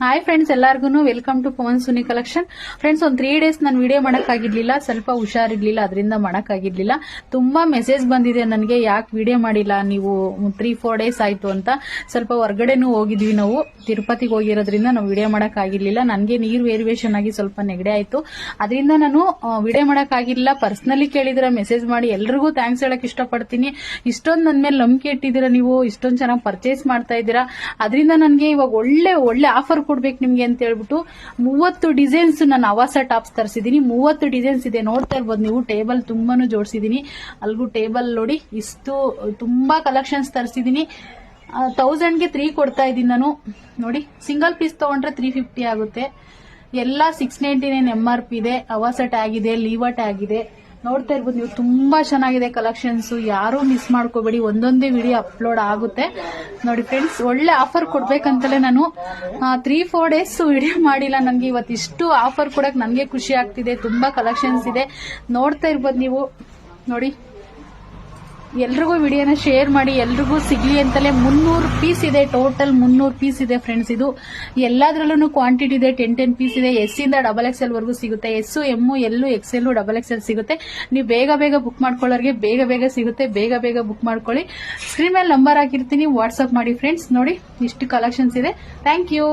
Hi friends, ಎಲ್ಲರಿಗೂ welcome to Pavan Suni collection. Friends, ಒಂದು 3 days ನಾನು ವಿಡಿಯೋ ಮಾಡಕ್ಕಾಗಿರ್ಲಿಲ್ಲ, ಸ್ವಲ್ಪ ಹುಷಾರಿರ್ಲಿಲ್ಲ, ಅದರಿಂದ ಮಾಡಕ್ಕಾಗಿರ್ಲಿಲ್ಲ. ತುಂಬಾ ಮೆಸೇಜ್ ಬಂದಿದೆ ನನಗೆ, ಯಾಕೆ ವಿಡಿಯೋ ಮಾಡಿಲ್ಲ ನೀವು 3-4 ಡೇಸ್ ಆಯ್ತು ಅಂತ. ಸ್ವಲ್ಪ ಹೊರಗಡೆನೂ ಹೋಗಿದ್ವಿ, ನಾವು ತಿರುಪತಿಗೆ ಹೋಗಿರೋದ್ರಿಂದ ನಾವು ವಿಡಿಯೋ ಮಾಡಕ್ಕಾಗಿರ್ಲಿಲ್ಲ. ನನಗೆ ನೀರು ವೇರಿಯೇಷನ್ ಆಗಿ ಸ್ವಲ್ಪ ನೆಗಡಿ ಆಯ್ತು, ಅದರಿಂದ ನಾನು ವಿಡಿಯೋ ಮಾಡಕ್ಕಾಗಿರ್ಲಿಲ್ಲ. ಪರ್ಸನಲಿ ಕೇಳಿದಿರ, ಮೆಸೇಜ್ ಮಾಡಿ ಎಲ್ರಿಗೂ ಥ್ಯಾಂಕ್ಸ್ ಹೇಳಕ್ ಇಷ್ಟಪಡ್ತೀನಿ. ಇಷ್ಟೊಂದು ನನ್ನ ಮೇಲೆ ನಂಬಿಕೆ ಇಟ್ಟಿದ್ದೀರಾ, ನೀವು ಇಷ್ಟೊಂದು ಚೆನ್ನಾಗಿ ಪರ್ಚೇಸ್ ಮಾಡ್ತಾ ಇದ್ದೀರಾ. ಅದರಿಂದ ನನಗೆ ಇವಾಗ ಒಳ್ಳೆ ಆಫರ್ ಕೊಡ್ಬೇಕು ನಿಮ್ಗೆ ಅಂತ ಹೇಳ್ಬಿಟ್ಟು 30 ಡಿಸೈನ್ಸ್ ನಾನು ಅವಾಸ ಟಾಪ್ಸ್ ತರಿಸಿದೀನಿ. 30 ಡಿಸೈನ್ಸ್ ಇದೆ, ನೋಡ್ತಾ ಇರ್ಬೋದು ನೀವು. ಟೇಬಲ್ ತುಂಬಾನು ಜೋಡಿಸಿದೀನಿ, ಅಲ್ಗೂ ಟೇಬಲ್ ನೋಡಿ. ಇಷ್ಟು ತುಂಬಾ ಕಲೆಕ್ಷನ್ಸ್ ತರಿಸಿದೀನಿ. 1000ಗೆ 3 ಕೊಡ್ತಾ ಇದ್ದೀನಿ ನಾನು. ನೋಡಿ, ಸಿಂಗಲ್ ಪೀಸ್ ತಗೊಂಡ್ರೆ 350 ಆಗುತ್ತೆ. ಎಲ್ಲ 699 MRP ಇದೆ. ಅವಾಸ ಟ್ಯಾಗ್ ಇದೆ, ಲೀವಾ ಟ್ಯಾಗ್ ಇದೆ. ನೋಡ್ತಾ ಇರ್ಬೋದು ನೀವು, ತುಂಬಾ ಚೆನ್ನಾಗಿದೆ ಕಲೆಕ್ಷನ್ಸ್. ಯಾರು ಮಿಸ್ ಮಾಡ್ಕೋಬೇಡಿ, ಒಂದೊಂದೇ ವಿಡಿಯೋ ಅಪ್ಲೋಡ್ ಆಗುತ್ತೆ. ನೋಡಿ ಫ್ರೆಂಡ್ಸ್, ಒಳ್ಳೆ ಆಫರ್ ಕೊಡ್ಬೇಕಂತಲೇ ನಾನು 3-4 ಡೇಸ್ ವಿಡಿಯೋ ಮಾಡಿಲ್ಲ. ನನಗೆ ಇವತ್ತು ಇಷ್ಟು ಆಫರ್ ಕೊಡಕ್ ನನಗೆ ಖುಷಿ ಆಗ್ತಿದೆ. ತುಂಬಾ ಕಲೆಕ್ಷನ್ಸ್ ಇದೆ, ನೋಡ್ತಾ ಇರ್ಬೋದು ನೀವು. ನೋಡಿ, ಎಲ್ರಿಗೂ ವಿಡಿಯೋನ ಶೇರ್ ಮಾಡಿ, ಎಲ್ರಿಗೂ ಸಿಗ್ಲಿ ಅಂತಲೇ 300 ಪೀಸ್ ಇದೆ. ಟೋಟಲ್ 300 ಪೀಸ್ ಇದೆ ಫ್ರೆಂಡ್ಸ್. ಇದು ಎಲ್ಲಾದ್ರಲ್ಲೂ ಕ್ವಾಂಟಿಟಿ ಇದೆ. 10 ಪೀಸ್ ಇದೆ. ಎಸ್ ಇಂದ XXL ವರೆಗೂ ಸಿಗುತ್ತೆ. S, M, L, XL, XXL ಸಿಗುತ್ತೆ. ನೀವು ಬೇಗ ಬುಕ್ ಮಾಡ್ಕೊಳ್ಳೋರಿಗೆ ಬೇಗ ಸಿಗುತ್ತೆ. ಬೇಗ ಬುಕ್ ಮಾಡ್ಕೊಳ್ಳಿ. ಸ್ಕ್ರೀನ್ ಮೇಲೆ ನಂಬರ್ ಹಾಕಿರ್ತೀನಿ, ವಾಟ್ಸ್ಆಪ್ ಮಾಡಿ ಫ್ರೆಂಡ್ಸ್. ನೋಡಿ, ಇಷ್ಟು ಕಲೆಕ್ಷನ್ಸ್ ಇದೆ. Thank you.